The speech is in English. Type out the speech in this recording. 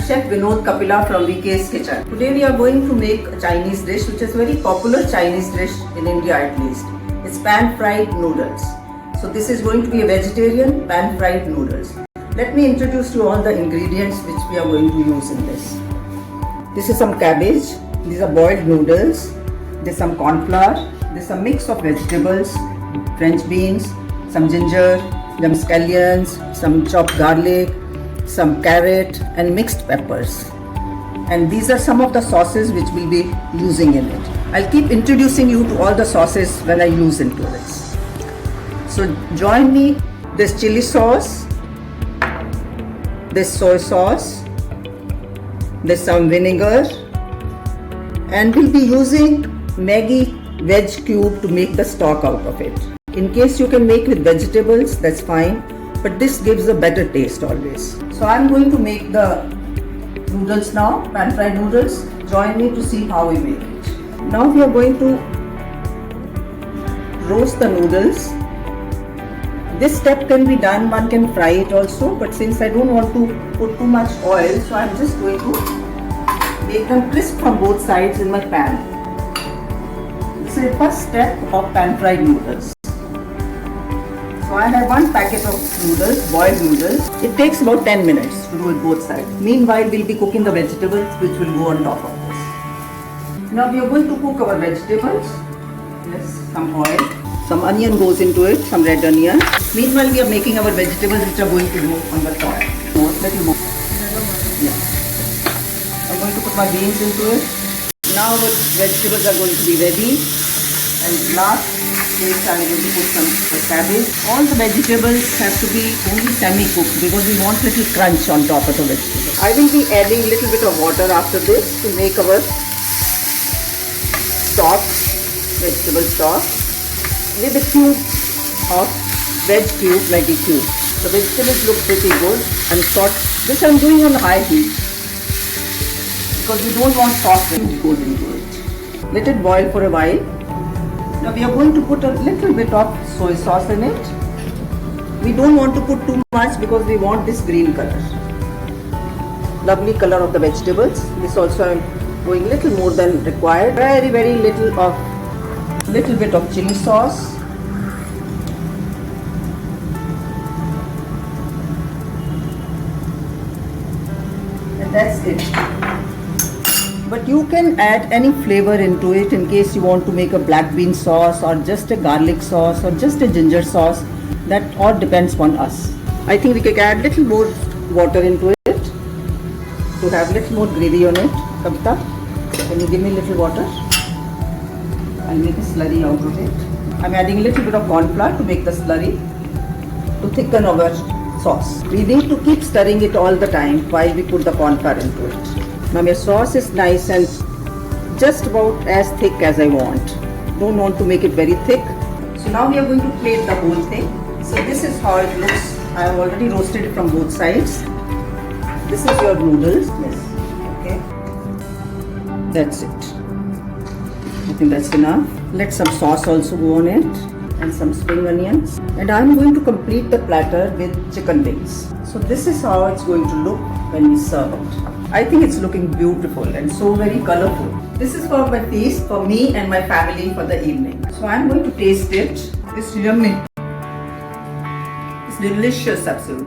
Chef Vinod Kapila from VK's Kitchen. Today we are going to make a Chinese dish which is a very popular Chinese dish in India at least. It's pan-fried noodles. So this is going to be a vegetarian pan-fried noodles. Let me introduce you all the ingredients which we are going to use in this. This is some cabbage. These are boiled noodles. There's some corn flour. There's a mix of vegetables, French beans, some ginger, some scallions, some chopped garlic, some carrot and mixed peppers. And these are some of the sauces which we'll be using in it. I'll keep introducing you to all the sauces when I use into this. So join me. This chili sauce, this soy sauce, there's some vinegar, and we'll be using Maggi veg cube to make the stock out of it. In case you can make with vegetables, that's fine, but this gives a better taste always. So I'm going to make the noodles now, pan-fried noodles. Join me to see how we make it. Now we are going to roast the noodles. This step can be done, one can fry it also, but since I don't want to put too much oil, so I'm just going to make them crisp from both sides in my pan. This is the first step of pan-fried noodles. So I have one packet of noodles, boiled noodles. It takes about 10 minutes to do it both sides. Meanwhile, we'll be cooking the vegetables which will go on top of this. Now we are going to cook our vegetables. Yes, some oil. Some onion goes into it, some red onion. Meanwhile, we are making our vegetables which are going to go on the top. Little more. Yeah. I'm going to put my beans into it. Now the vegetables are going to be ready. And last stage I'm going to put some cabbage. All the vegetables have to be only semi-cooked because we want little crunch on top of the vegetables. I will be adding little bit of water after this to make our stock, vegetable stock, with a cube of veg cube, Maggi cube. The vegetables look pretty good and salt. This I'm doing on high heat because we don't want sauce when it goes into it. Let it boil for a while. Now we are going to put a little bit of soy sauce in it. We don't want to put too much because we want this green color. Lovely color of the vegetables. This also I'm going little more than required. Very little bit of chili sauce. And that's it. But you can add any flavor into it in case you want to make a black bean sauce or just a garlic sauce or just a ginger sauce. That all depends on us. I think we can add little more water into it to have little more gravy on it. Kavita, can you give me little water? I'll make a slurry out of it. I'm adding a little bit of corn flour to make the slurry to thicken our sauce. We need to keep stirring it all the time while we put the corn flour into it. Now my sauce is nice and just about as thick as I want. Don't want to make it very thick. So now we are going to plate the whole thing. So this is how it looks. I have already roasted it from both sides. This is your noodles. Yes. Okay. That's it. I think that's enough. Let some sauce also go on it and some spring onions. And I'm going to complete the platter with chicken wings. So this is how it's going to look when we serve it. I think it's looking beautiful and so very colorful. This is for my taste, for me and my family for the evening. So I'm going to taste it. It's yummy. It's delicious, absolutely.